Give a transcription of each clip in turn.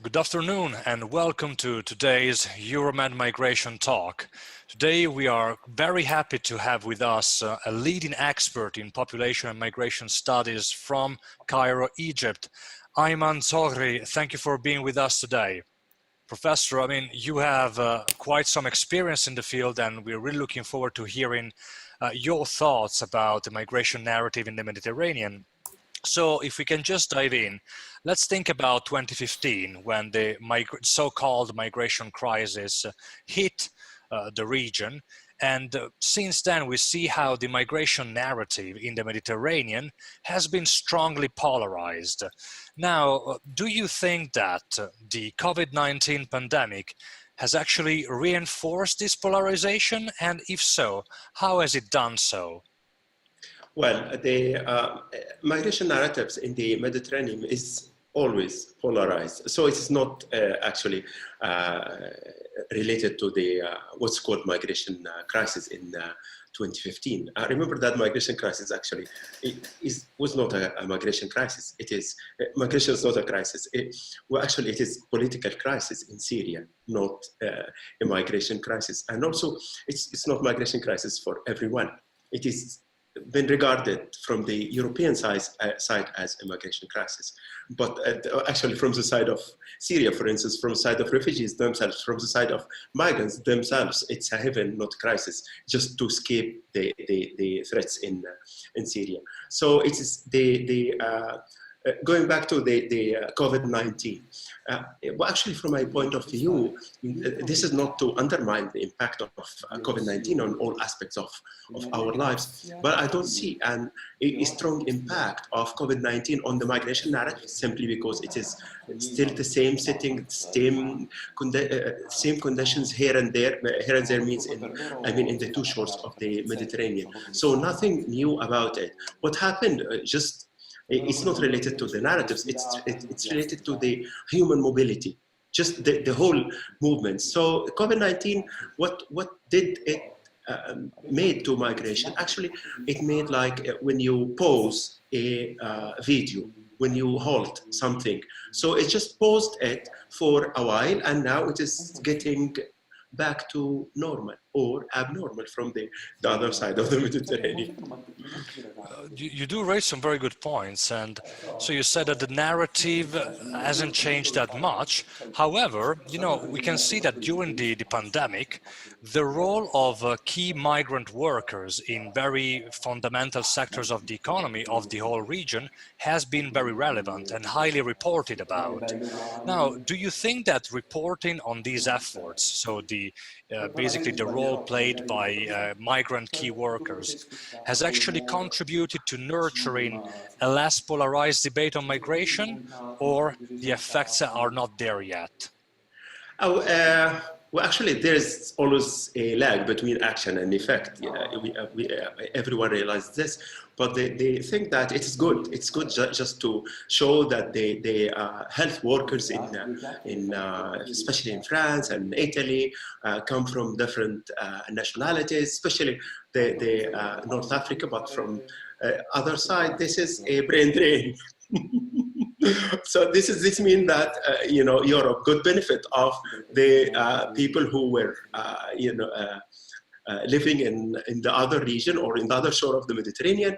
Good afternoon and welcome to today's EUROMED Migration Talk. Today we are very happy to have with us a leading expert in population and migration studies from Cairo, Egypt, Ayman Zohry. Thank you for being with us today. Professor, you have quite some experience in the field, and we're really looking forward to hearing your thoughts about the migration narrative in the Mediterranean. So if we can just dive in, let's think about 2015 when the so-called migration crisis hit the region. And since then, we see how the migration narrative in the Mediterranean has been strongly polarized. Now, do you think that the COVID-19 pandemic has actually reinforced this polarization? And if so, how has it done so? Well, the migration narratives in the Mediterranean is always polarized. So it's not actually related to the what's called migration crisis in 2015. I remember that migration crisis actually was not a migration crisis. It is migration is not a crisis. It is political crisis in Syria, not a migration crisis. And also, it's not migration crisis for everyone. It is been regarded from the European side as a migration crisis. But actually from the side of Syria, for instance, from the side of refugees themselves, from the side of migrants themselves, it's a heaven, not crisis, just to escape the threats in Syria. So it is going back to the COVID-19, well, actually, from my point of view, this is not to undermine the impact of COVID-19 on all aspects of our lives, but I don't see a strong impact of COVID-19 on the migration narrative simply because it is still the same setting, same conditions here and there. Here and there means in the two shores of the Mediterranean. So nothing new about it. What happened it's not related to the narratives, it's related to the human mobility, just the whole movement. So COVID-19, what did it made to migration? Actually, it made like when you pause a video, when you halt something. So it just paused it for a while, and now it is getting back to normal or abnormal from the other side of the Mediterranean. You do raise some very good points, and so you said that the narrative hasn't changed that much. However, we can see that during the pandemic, the role of key migrant workers in very fundamental sectors of the economy of the whole region has been very relevant and highly reported about. Now, do you think that reporting on these efforts, so basically the role played by migrant key workers, has actually contributed to nurturing a less polarized debate on migration, or the effects are not there yet? Well, actually, there's always a lag between action and effect. Everyone realizes this, but they think that it's good. It's good just to show that the health workers especially in France and Italy, come from different nationalities, especially the North Africa, but from other side, this is a brain drain. So this means that Europe got benefit of the people who were living in the other region or in the other shore of the Mediterranean.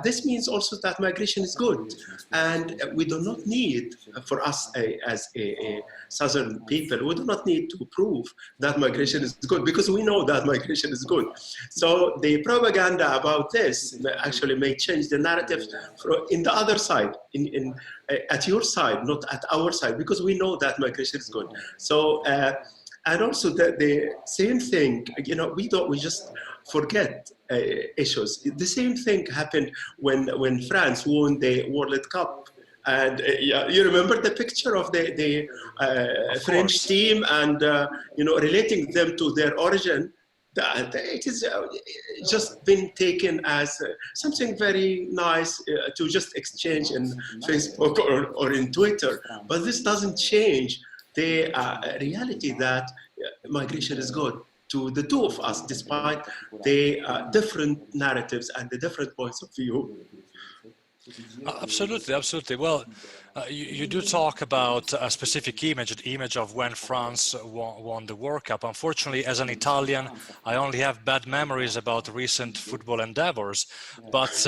This means also that migration is good, and we do not need, for us as a southern people, we do not need to prove that migration is good because we know that migration is good. So the propaganda about this actually may change the narrative in the other side, at your side, not at our side, because we know that migration is good. So. And also the same thing, we just forget issues. The same thing happened when France won the World Cup. And you remember the picture of the French team and, relating them to their origin. It is just been taken as something very nice to just exchange in Facebook or in Twitter. But this doesn't change the reality that migration is good to the two of us, despite the different narratives and the different points of view. Absolutely, absolutely. Well, you do talk about a specific image, the image of when France won the World Cup. Unfortunately, as an Italian, I only have bad memories about recent football endeavors. But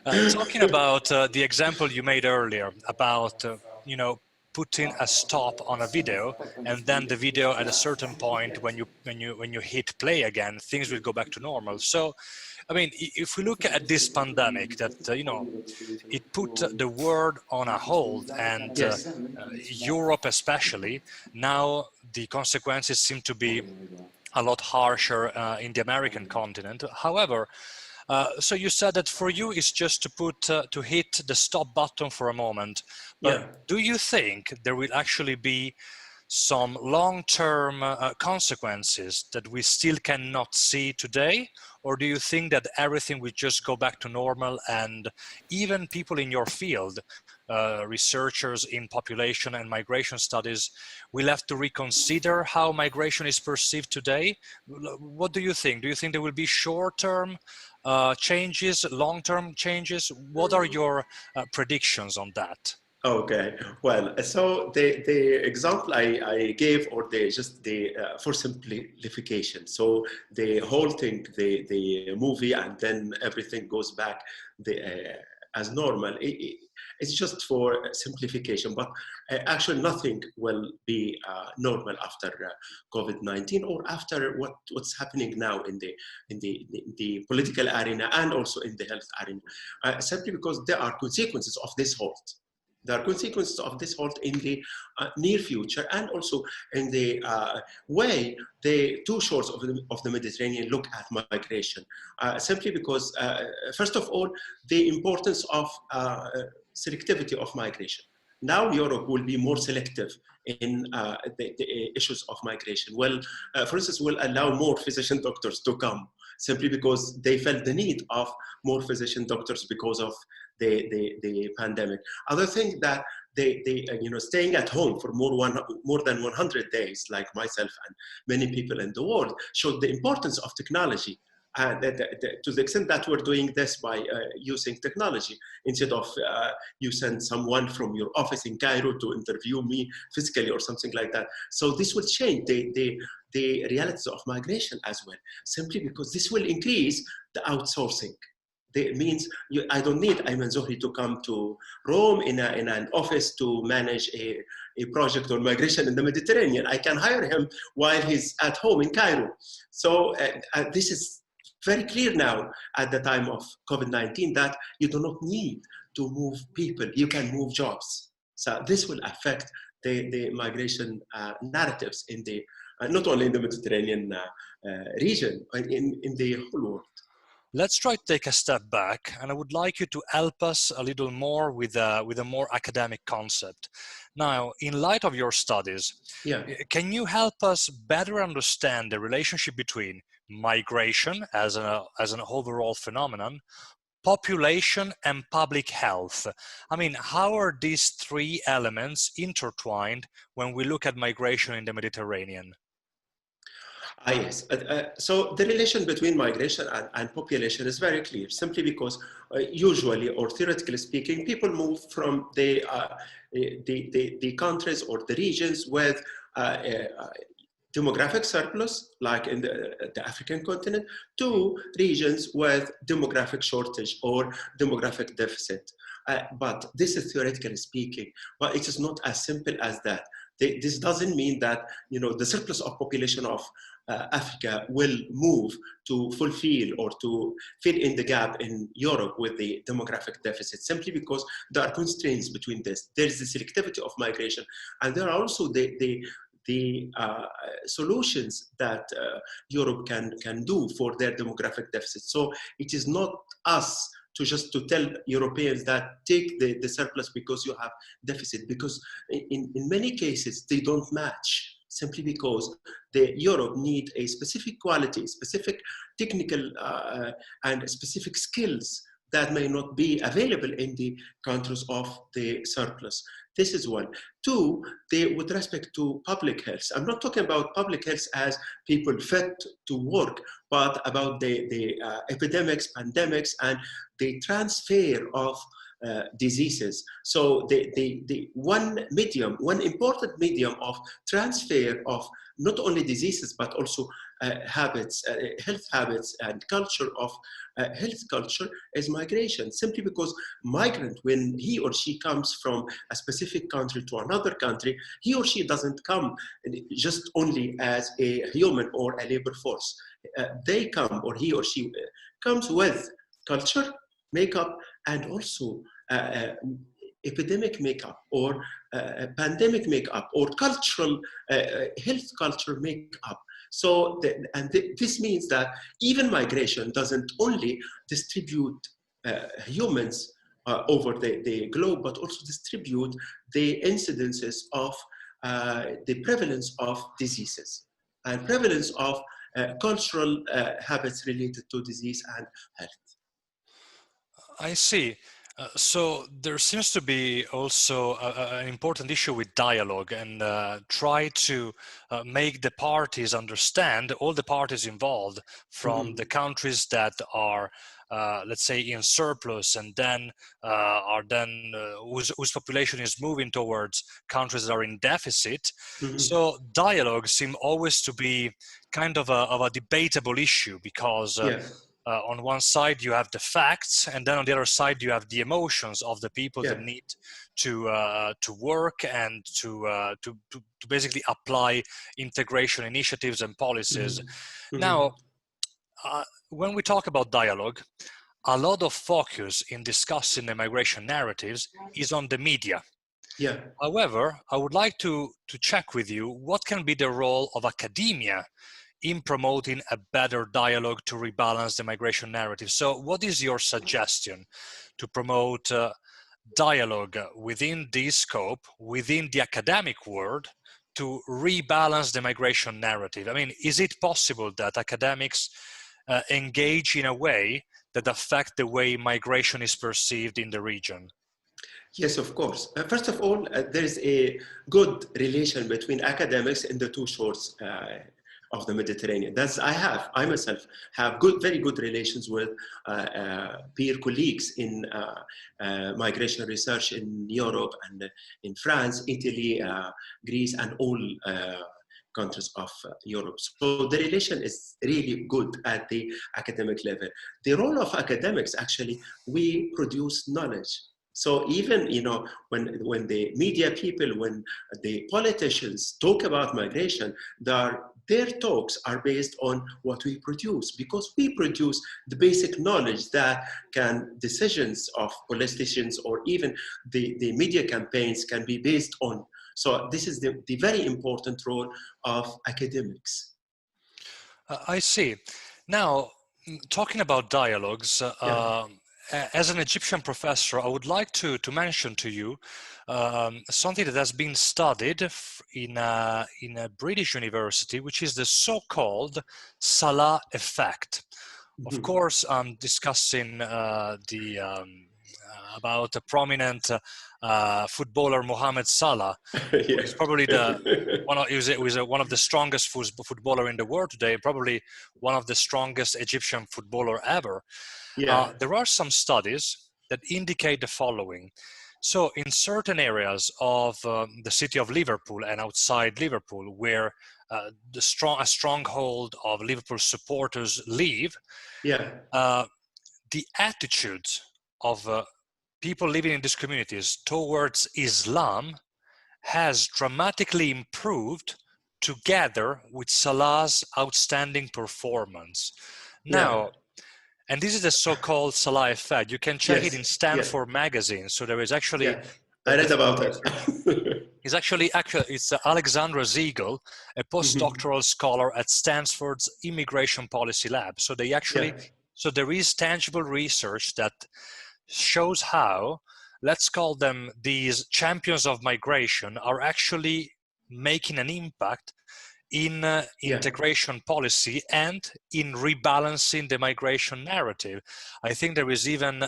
talking about the example you made earlier about, you know, putting a stop on a video, and then the video at a certain point, when you hit play again, things will go back to normal. So, I mean, if we look at this pandemic, that it put the world on a hold, and Yes. Europe especially. Now the consequences seem to be a lot harsher in the American continent. However, so you said that for you it's just to hit the stop button for a moment, but Yeah. do you think there will actually be some long-term consequences that we still cannot see today? Or do you think that everything will just go back to normal, and even people in your field, researchers in population and migration studies, will have to reconsider how migration is perceived today? What do you think? Do you think there will be short-term changes, long-term changes? What are your predictions on that? Okay, well, so the example I gave, or for simplification. So the whole thing, the movie, and then everything goes back as normal. It's just for simplification, but actually nothing will be normal after COVID-19, or after what's happening now in the political arena, and also in the health arena, simply because there are consequences of this halt. There are consequences of this halt in the near future, and also in the way the two shores of the Mediterranean look at migration. Simply because, first of all, the importance of selectivity of migration. Now Europe will be more selective in the issues of migration. Well, for instance, will allow more physician doctors to come, simply because they felt the need of more physician doctors because of the pandemic. Other thing that they staying at home for more than 100 days, like myself and many people in the world, showed the importance of technology. And to the extent that we're doing this by using technology, instead of you send someone from your office in Cairo to interview me physically or something like that. So this will change the realities of migration as well, simply because this will increase the outsourcing. It means I don't need Ayman Zohry to come to Rome in an office to manage a project on migration in the Mediterranean. I can hire him while he's at home in Cairo. So this is very clear now at the time of COVID-19, that you do not need to move people, you can move jobs. So this will affect the migration narratives in the not only in the Mediterranean region, in the whole world. Let's try to take a step back, and I would like you to help us a little more with a more academic concept. Now, in light of your studies, can you help us better understand the relationship between migration as an overall phenomenon, population, and public health? I mean, how are these three elements intertwined when we look at migration in the Mediterranean? Yes. So the relation between migration and population is very clear, simply because usually, or theoretically speaking, people move from the countries or the regions with demographic surplus, like in the African continent, to regions with demographic shortage or demographic deficit. But this is theoretically speaking, but it is not as simple as that. This doesn't mean that the surplus of population of Africa will move to fulfill or to fill in the gap in Europe with the demographic deficit, simply because there are constraints between this. There is the selectivity of migration, and there are also the solutions that Europe can do for their demographic deficit. So it is not us to tell Europeans that take the surplus because you have deficit, because in many cases they don't match, simply because Europe need a specific quality, specific technical and specific skills that may not be available in the countries of the surplus. This is one. Two, with respect to public health, I'm not talking about public health as people fit to work, but about the epidemics, pandemics, and the transfer of diseases. So the one important medium of transfer of not only diseases, but also habits, health habits and culture of health culture is migration, simply because migrant, when he or she comes from a specific country to another country, he or she doesn't come just only as a human or a labor force. They come, or he or she comes with culture, makeup, and also epidemic makeup, or pandemic makeup, or cultural health culture makeup. So, this means that even migration doesn't only distribute humans over the globe, but also distribute the incidences of the prevalence of diseases and prevalence of cultural habits related to disease and health. I see. So there seems to be also an important issue with dialogue, and try to make the parties understand, all the parties involved, from the countries that are, let's say, in surplus, and then whose population is moving towards countries that are in deficit. So dialogue seems always to be kind of a debatable issue, because Yeah. on one side you have the facts, and then on the other side you have the emotions of the people that need to work and to basically apply integration initiatives and policies. Now, when we talk about dialogue, a lot of focus in discussing the migration narratives is on the media. Yeah. However, I would like to check with you, what can be the role of academia in promoting a better dialogue to rebalance the migration narrative? So what is your suggestion to promote dialogue within this scope, within the academic world, to rebalance the migration narrative? I mean, is it possible that academics engage in a way that affect the way migration is perceived in the region? Yes, of course. First of all, there is a good relation between academics in the two shores of the Mediterranean. I myself have very good relations with peer colleagues in migration research in Europe and in France, Italy, Greece, and all countries of Europe. So the relation is really good at the academic level. The role of academics, actually, we produce knowledge. So even, when the media people, when the politicians talk about migration, their talks are based on what we produce, because we produce the basic knowledge that decisions of politicians or even the media campaigns can be based on. So this is the very important role of academics. I see. Now, talking about dialogues, as an Egyptian professor, I would like to mention to you something that has been studied in a British university, which is the so-called Salah Effect. Of course, I'm discussing about a prominent footballer, Mohamed Salah, who is probably one of the strongest footballer in the world today, probably one of the strongest Egyptian footballer ever. There are some studies that indicate the following. So in certain areas of the city of Liverpool and outside Liverpool, where a stronghold of Liverpool supporters live, the attitudes of people living in these communities towards Islam has dramatically improved together with Salah's outstanding performance. Now, and this is the so-called Salah Effect. You can check it in Stanford magazine. So there is actually... I read about it. It's Alexandra Ziegel, a postdoctoral scholar at Stanford's Immigration Policy Lab. So they actually... So there is tangible research that shows how, let's call them, these champions of migration are actually making an impact in integration policy and in rebalancing the migration narrative. I think there is even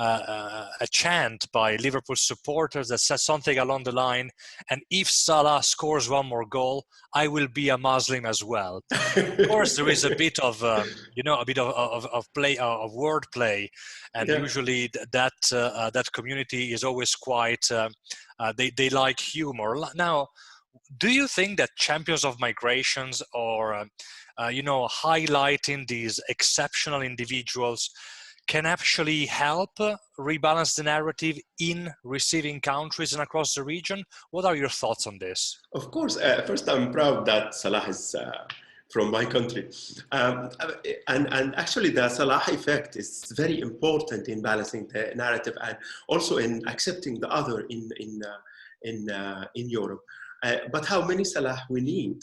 a chant by Liverpool supporters that says something along the line, and if Salah scores one more goal, I will be a Muslim as well. Of course, there is a bit of, a bit of play, of word play, and Yeah. usually that community is always quite, they like humor. Now, do you think that champions of migrations or, highlighting these exceptional individuals can actually help rebalance the narrative in receiving countries and across the region? What are your thoughts on this? Of course, first I'm proud that Salah is from my country. And actually the Salah effect is very important in balancing the narrative and also in accepting the other in Europe. But how many Salah we need?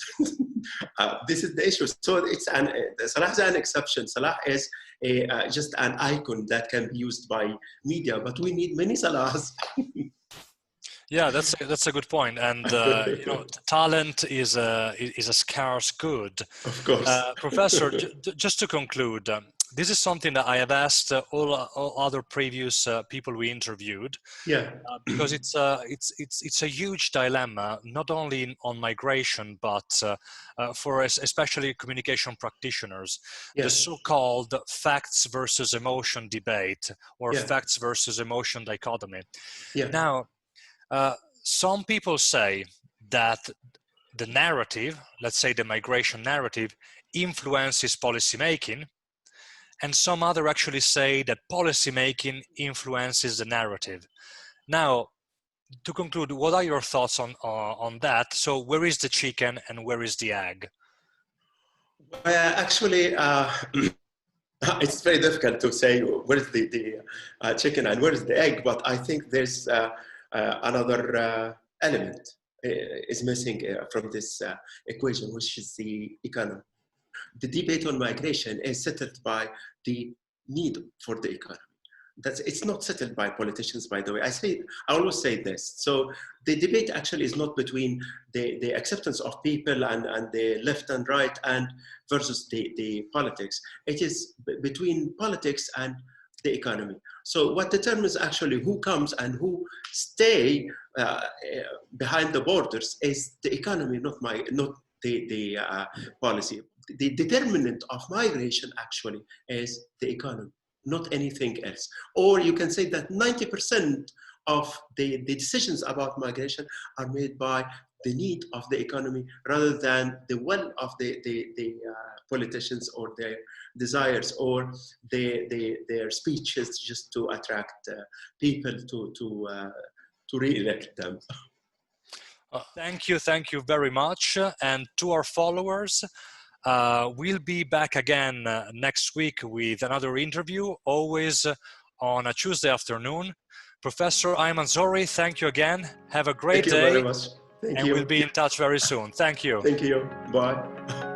This is the issue. So Salah is an exception. Salah is just an icon that can be used by media, but we need many Salahs. Yeah, that's a good point. And talent is a scarce good. Of course. Professor, just to conclude, this is something that I have asked all other previous people we interviewed. Yeah. Because it's a huge dilemma, not only on migration, but for especially communication practitioners. Yeah. The so-called facts versus emotion debate, or facts versus emotion dichotomy. Yeah. Now, some people say that the narrative, let's say the migration narrative, influences policymaking, and some other actually say that policymaking influences the narrative. Now, to conclude, what are your thoughts on that? So where is the chicken and where is the egg? Actually, it's very difficult to say where is the chicken and where is the egg, but I think there's another element is missing from this equation, which is the economy. The debate on migration is settled by the need for the economy. It's not settled by politicians, by the way. I always say this. So the debate actually is not between the acceptance of people and the left and right and versus the politics. It is between politics and the economy. So what determines actually who comes and who stay behind the borders is the economy, not the policy. The determinant of migration actually is the economy, not anything else. Or you can say that 90% of the decisions about migration are made by the need of the economy rather than the will of the politicians or their desires or their speeches just to attract people to re-elect them. Thank you very much. And to our followers, we'll be back again next week with another interview, always on a Tuesday afternoon. Professor Ayman Zohry, thank you again. Have a great day. Thank you very much. Thank you. And we'll be in touch very soon. Thank you. Thank you. Bye.